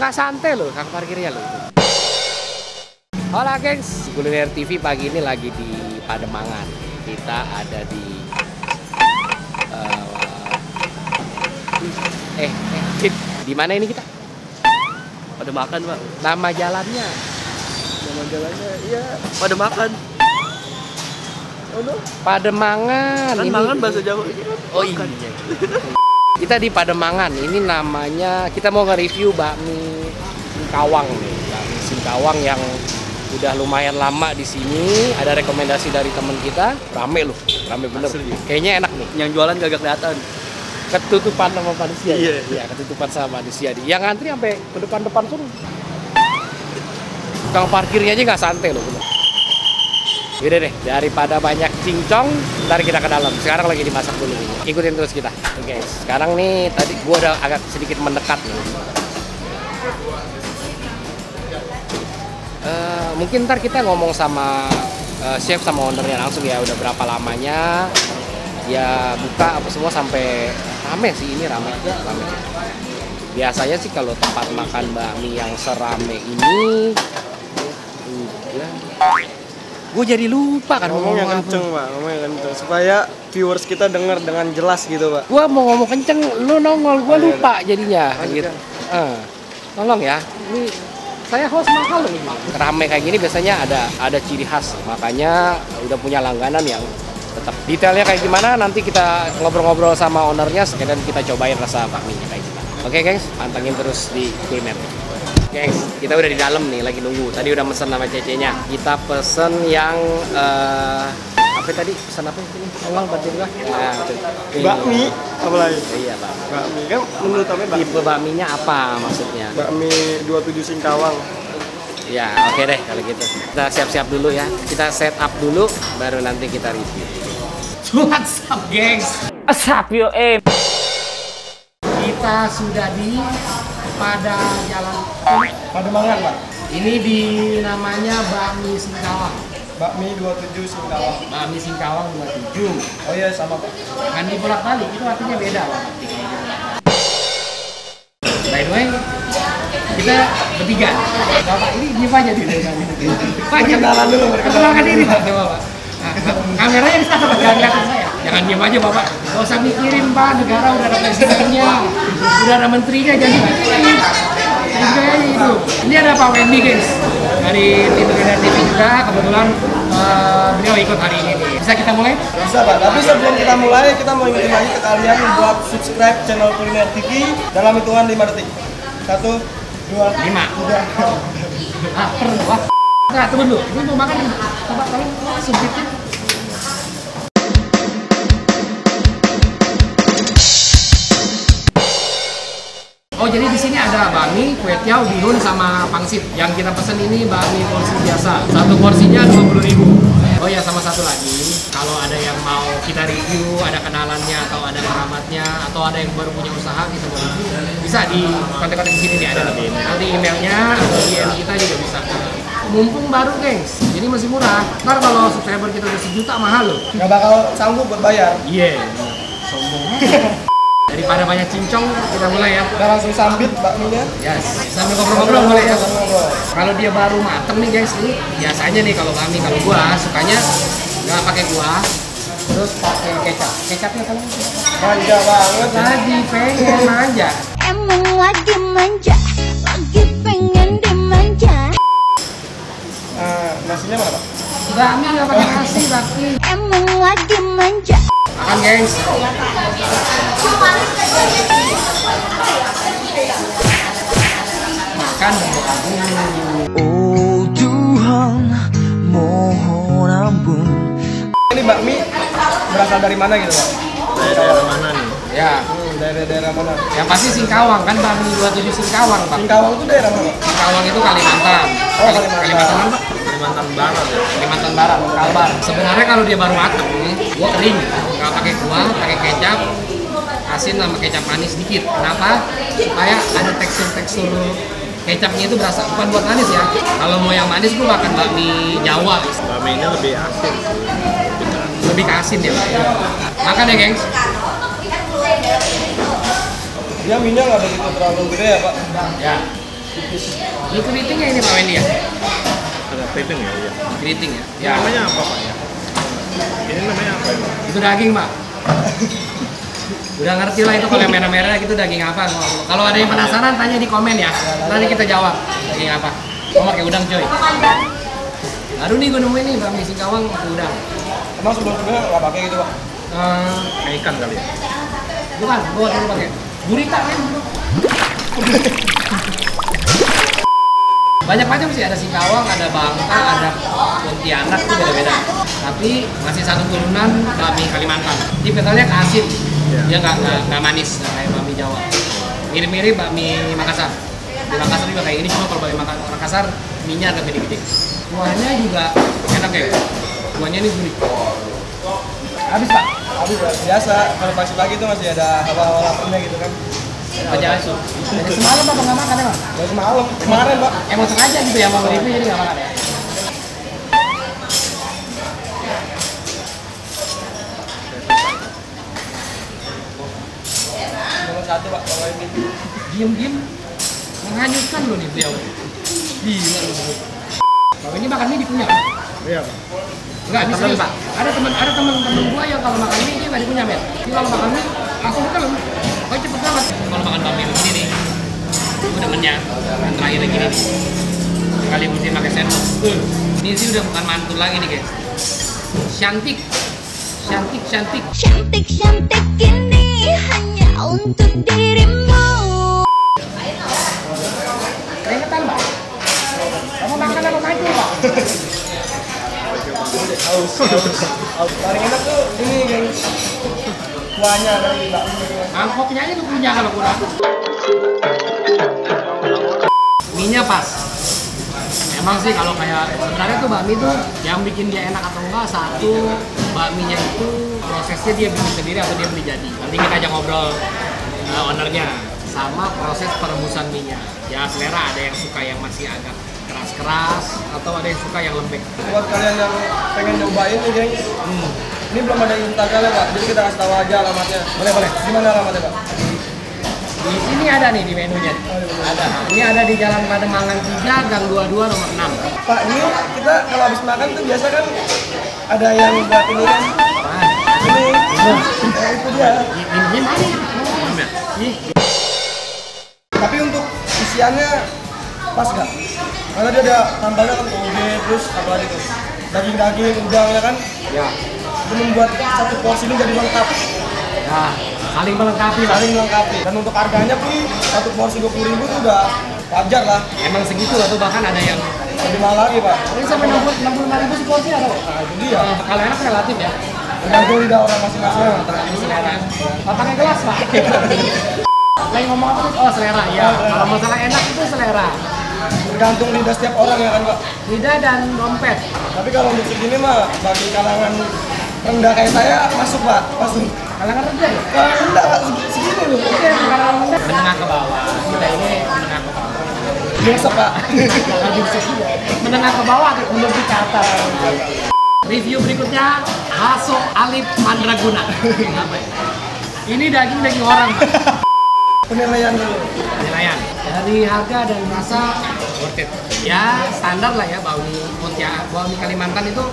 nggak santai loh kang parkirnya loh. Hola gengs, Kuliner TV pagi ini lagi di Pademangan. Kita ada di di mana ini kita? Pademangan, Pak. Nama jalannya? Nama jalannya iya Pademangan. Oh, no. Pademangan. Kan ini mangan bahasa Jawa. Oh iya. Kita di Pademangan. Ini namanya, kita mau nge-review bakmi Singkawang nih. Bakmi Singkawang yang udah lumayan lama di sini. Ada rekomendasi dari temen kita. Rame loh, rame bener. Asli. Kayaknya enak nih. Yang jualan gak kelihatan. Ketutupan sama manusia. Iya. Iya, ketutupan sama manusia. Yang ngantri sampai ke depan-depan tuh. Tukang parkirnya aja nggak santai loh. Yaudah deh, daripada banyak cincong, ntar kita ke dalam. Sekarang lagi dimasak dulu nih. Ikutin terus kita. Oke, sekarang nih tadi gua udah agak sedikit mendekat nih. Mungkin ntar kita ngomong sama chef sama ownernya langsung ya, udah berapa lamanya ya buka apa semua sampai rame sih, ini rame. Biasanya sih kalau tempat makan bakmi yang serame ini gue jadi lupa kan Ngomongnya kenceng, Pak. Ngomongnya kenceng supaya viewers kita dengar dengan jelas gitu, Pak. Gue mau ngomong kenceng, lu nongol, gue lupa jadinya. Gitu. Tolong ya, ini saya host mahal nih. Rame kayak gini biasanya ada ciri khas, makanya udah punya langganan yang tetap detailnya kayak gimana. Nanti kita ngobrol-ngobrol sama ownernya, dan kita cobain rasa bakminya kayak gimana. Oke guys, pantengin terus di Kuliner. Guys, kita udah di dalam nih, lagi nunggu. Tadi udah pesen sama cecenya. Kita pesen yang apa tadi? Pesan apa ini? Tolong bantuin gua. Nah, Bakmi apa lagi? Iya, Pak. Bakmi kan menurut kami bakmi. Tipe bakminya apa maksudnya? Bakmi 27 Singkawang. Ya, oke deh kalau gitu. Kita siap-siap dulu ya. Kita set up dulu, baru nanti kita review. What's up, gengs? What's up, yo, Kita sudah di Jalan Pademangan, Pak. ini di namanya Bakmi Singkawang. Bakmi 27 Singkawang. Bakmi Singkawang 27. Oh iya, sama, Pak. Kan dibolak-balik itu artinya beda, Pak. By the way, kita bertiga. Bapak ini gimana aja di Pak, Perkenalan dulu, perkenalkan diri, Pak. Coba, Pak. Nah, kameranya di sana, Pak. Jangan lihat saya. Jangan diam aja, Bapak. Gak usah mikirin, Pak. Negara udah ada presidennya, udah ada menterinya, jadi mikirin. Kayak itu. Ini ada Pak Wendy, guys. Dari tim Kuliner TV juga. Kebetulan beliau ikut hari ini. Bisa kita mulai? Bisa, Pak. Tapi sebelum kita mulai, kita mau ingetin lagi ke kalian buat subscribe channel Kuliner TV dalam hitungan 5 detik. 1, 2, 5. 3. Lapar, wah. Nah, tunggu dulu. Ini mau makan. Coba tolong subitin. Oh, jadi di sini ada bakmi, kue tiaw, bihun, sama pangsit. Yang kita pesen ini bakmi porsi biasa. Satu porsinya 20.000. Oh ya, sama satu lagi. Kalau ada yang mau kita review, ada kenalannya atau ada kerabatnya atau ada yang baru punya usaha kita mau review, bisa di kontak-kontak di sini nih, ada nanti emailnya atau DM kita juga bisa. Mumpung baru, gengs, jadi masih murah. Ntar kalau subscriber kita udah 1 juta mahal loh. Nggak bakal sanggup buat bayar. Iya, sombong. Daripada banyak cincong, kita mulai ya. Kita langsung sambit bakminya. Yes, sambil ngobrol-ngobrol boleh ya. Ngobrol. Kalau dia baru mateng nih guys, ini biasanya nih kalau bakmi, kalau gua sukanya nggak pakai kuah, terus pakai kecap. Kecapnya kalau Manja banget. lagi pengen manja. Emang lagi manja, lagi pengen dimanja. Nasinya mana, Pak? Bakmi nggak pakai nasi, bakmi. Emang lagi manja. Makan gengs. Makan. Oh Tuhan, mohon ampun. Ini bakmi berasal dari mana gitu, Pak? Daerah mana nih? Ya, Daerah mana? yang pasti Singkawang kan, bakmi 27 Singkawang, Pak. Singkawang itu daerah mana, Pak? Singkawang itu Kalimantan. Oh, Kalimantan. Kalimantan mana, Pak? Kalimantan Barat ya? Kalimantan Barat, Kalbar. Sebenarnya kalau dia baru mateng, gua kering, nggak pakai kuah, pakai kecap, asin sama kecap manis dikit. Kenapa? Supaya ada tekstur kecapnya itu berasa, bukan buat manis ya. Kalau mau yang manis gua makan bakmi Jawa. Bakminya lebih asin sih. Lebih ke asin ya, Pak. Makan ya, gengs. Dia minyak nggak begitu terlalu gede ya, Pak? Ya. Ini keritingnya ini Pak Wendy ya? Ada keriting ya? Iya. Keriting ya? Ya. Namanya apa Pak ya? Ini namanya apa ya? Itu daging Pak. Udah ngerti lah itu kalau yang merah-merah gitu daging apa. Kalau ada yang penasaran tanya di komen ya. Nanti kita jawab daging apa. Oh pakai udang coy. Baru nih gue nemuin nih bakmi Singkawang pakai udang. Emang sebelum-sebelumnya nggak pakai gitu, Pak? Kayak ikan kali ya? Bukan, gue dulu pakai gurita kan. Banyak macam sih, ada Singkawang, ada Bangka, ada Pontianak itu beda-beda. Tapi masih satu turunan bakmi Kalimantan. Tipikalnya ke asin, dia nggak manis, nggak kayak bakmi Jawa. Mirip-mirip bakmi Makassar. Di Makassar juga kayak ini, cuma kalau bakmi Makassar minyak agak gede-gede. Kuahnya juga enak ya, kuahnya ini gurih. Habis Pak? Habis ya, biasa. Kalau pagi-pagi itu masih ada hawa-hawa laparnya gitu kan. Aja asu. Dari semalam Bapak nggak makan emang? Dari semalam, kemarin Pak. Emang sengaja gitu ya mau review jadi nggak makan ya? Nomor 1 Pak, kalau ini. Diem-diem menghanyutkan loh nih beliau. Gila loh. Bapak ini makan mie dipunya? Iya Pak. Enggak, bisa Pak. Ada teman-teman gua yang kalau makan mie dia nggak dipunya men. Dia kalau makan mie langsung telan. Oh cepet banget. Kalau makan bakmi begini nih, gua demennya. Yang terakhir gini nih. Kali mesti pakai sendok. Ini sih udah bukan mantul lagi nih guys. Cantik, cantik, cantik. Cantik-cantik ini hanya untuk dirimu. Keringetan Pak. Kamu makan apa maju Pak? Haus. Paling enak tuh ini, gengs. Kuahnya dari Mbak. Mangkoknya aja lu punya kalau kurang. Mie-nya pas. Emang sih kalau kayak sebenarnya tuh bakmi tuh yang bikin dia enak atau enggak satu bakminya itu prosesnya dia bikin sendiri atau dia beli jadi. Nanti kita aja ngobrol ownernya sama proses perebusan mie-nya. Ya selera ada yang suka yang masih agak keras-keras atau ada yang suka yang lembek. Buat kalian yang pengen nyobain nih, geng. Ini belum ada Instagramnya Pak, jadi kita kasih tahu aja alamatnya. Boleh. Gimana alamatnya Pak? Di sini ada nih di menunya. Ada. Ini ada di Jalan Pademangan 3, Gang 22 nomor 6. Pak, ini kita kalau habis makan tuh biasa kan ada yang buat ini kan. Apaan? Ini, itu dia. Ini mana? Ih, Tapi untuk isiannya pas nggak? Karena dia ada tambahnya kan toge, terus apa lagi tuh? Daging-daging, udang ya kan? ya. Itu membuat satu porsi ini jadi lengkap. Ya, saling melengkapi lah. Saling melengkapi. Dan untuk harganya pun satu porsi 20.000 itu udah wajar lah. Emang segitu atau bahkan ada yang Lebih mahal lagi Pak. ini sampai 65.000 seporsi ada kok. Nah itu dia. Kalau enak relatif ya. Tergantung lidah orang masing-masing. Tergantung selera. Pakai gelas Pak. Lagi ngomong apa tuh? Oh selera ya. Kalau masalah enak itu selera. Tergantung lidah setiap orang ya kan Pak. Lidah dan dompet. Tapi kalau untuk segini mah bagi kalangan rendah kayak saya masuk Pak. Masuk. Kalangan rendah ya? Kalangan rendah Pak, segini loh. Oke, kalangan rendah. Menengah ke bawah. Kita ini menengah ke bawah. Nyungsep Pak. Jangan diusir juga. Menengah ke bawah atau menuju ke atas. Review berikutnya bakso Alif Mandraguna. Apa ya? Ini daging orang. Pak. Penilaian dulu. Penilaian dari harga dan rasa worth it. Ya standar lah ya bakmi Pontianak, bakmi Kalimantan itu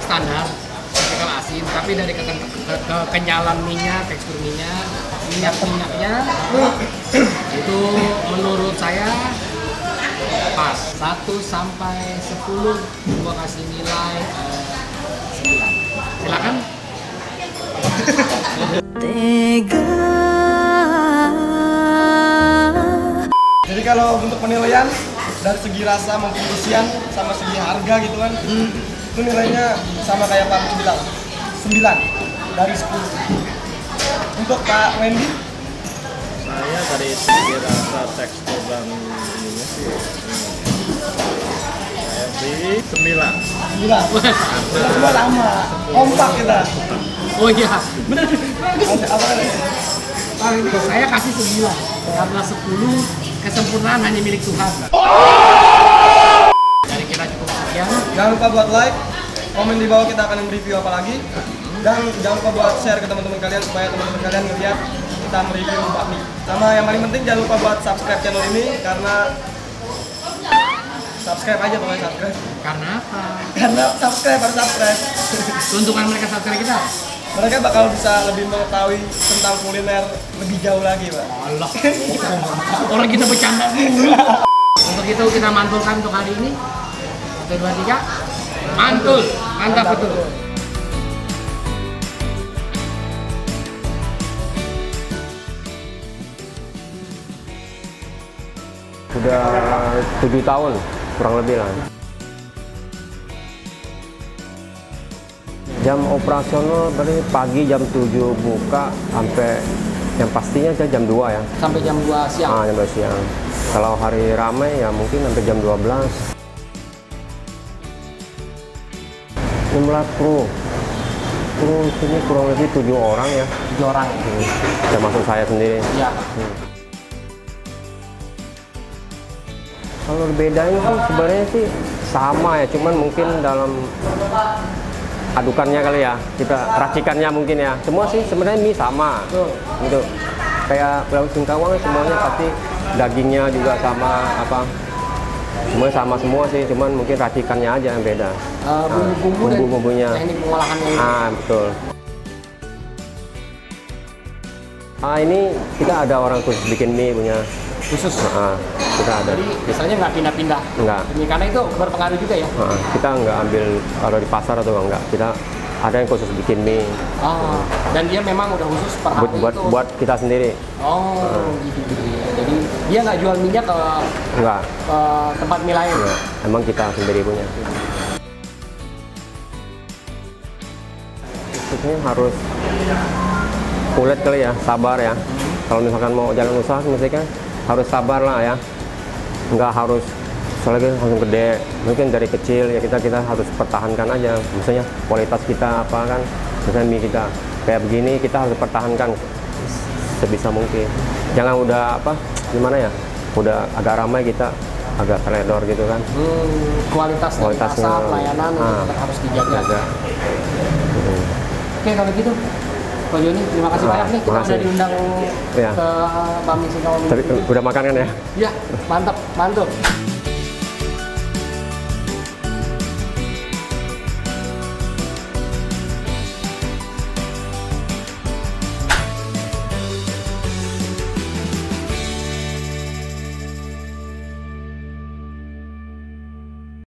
standar, tipikal asin. Tapi dari kekenyalan minyak, tekstur minyaknya itu menurut saya pas. 1 sampai 10 gua kasih nilai 9. Silakan. Jadi kalau untuk penilaian dari segi rasa maupun isian sama segi harga gitu kan, itu nilainya sama kayak Pak bilang 9 dari 10. Untuk Pak Wendy, Saya dari segi rasa tekstur dan ininya sih saya beri 9. 9. Kita semua sama, kompak kita. Oh iya, benar. Apa Ini saya kasih 9 karena 10 kesempurnaan hanya milik Tuhan. Dari kita cukup sekian. Jangan lupa buat like, komen di bawah kita akan review apa lagi, dan jangan lupa buat share ke teman-teman kalian supaya teman-teman kalian ngeliat kita mereview bakmi. Sama yang paling penting jangan lupa buat subscribe channel ini, karena subscribe aja pokoknya, subscribe. Karena apa? Karena subscribe, harus subscribe. Keuntungan mereka subscribe kita? Mereka bakal bisa lebih mengetahui tentang kuliner lebih jauh lagi, Pak. Allah. Orang kita bercanda dulu. Untuk itu kita mantulkan untuk hari ini. 1, 2, 3. Mantul. Mantap betul. Sudah 7 tahun kurang lebih lah. Jam operasional berarti pagi jam 7 buka sampai yang pastinya jam 2 ya. Sampai jam 2 siang. Jam 2 siang. Kalau hari ramai ya mungkin sampai jam 12. Jumlah kru sini kurang lebih 7 orang ya. 7 orang. Termasuk saya sendiri. Ya. Kalau bedanya sih sebenarnya sih sama ya, cuman mungkin dalam adukannya kali ya, kita racikannya mungkin ya. Semua sih sebenarnya mie sama, gitu. Kayak Pulau Singkawang semuanya pasti dagingnya juga sama, apa, semuanya sama semua sih, cuman mungkin racikannya aja yang beda. Bumbu-bumbunya. Teknik pengolahannya ini. Betul. Ini kita ada orang khusus bikin mie punya. Khusus. Kita ada. Jadi biasanya nggak pindah-pindah. Enggak. Ini karena itu berpengaruh juga ya. Kita nggak ambil kalau di pasar atau enggak. Kita ada yang khusus bikin mie. Dan dia memang udah khusus per hari buat kita sendiri. Gitu ya. Jadi dia nggak jual minyak ke Enggak. Tempat mie lain. Enggak. Emang kita sendiri punya. Maksudnya harus kulit kali ya, sabar ya. Kalau misalkan mau jalan usaha, misalkan harus sabar lah ya. Nggak harus soalnya langsung gede. Mungkin dari kecil ya kita harus pertahankan aja. Misalnya kualitas kita apa kan, misalnya mie kita kayak begini kita harus pertahankan sebisa mungkin. Jangan udah apa gimana ya, udah agak ramai kita agak teledor gitu kan. Kualitasnya, rasa, pelayanan itu harus dijaga. Oke, kalau gitu Pak Joni, terima kasih banyak nih. Kita udah diundang ke Bakmi Singkawang. Tapi udah makan kan ya? Iya, mantap, mantul.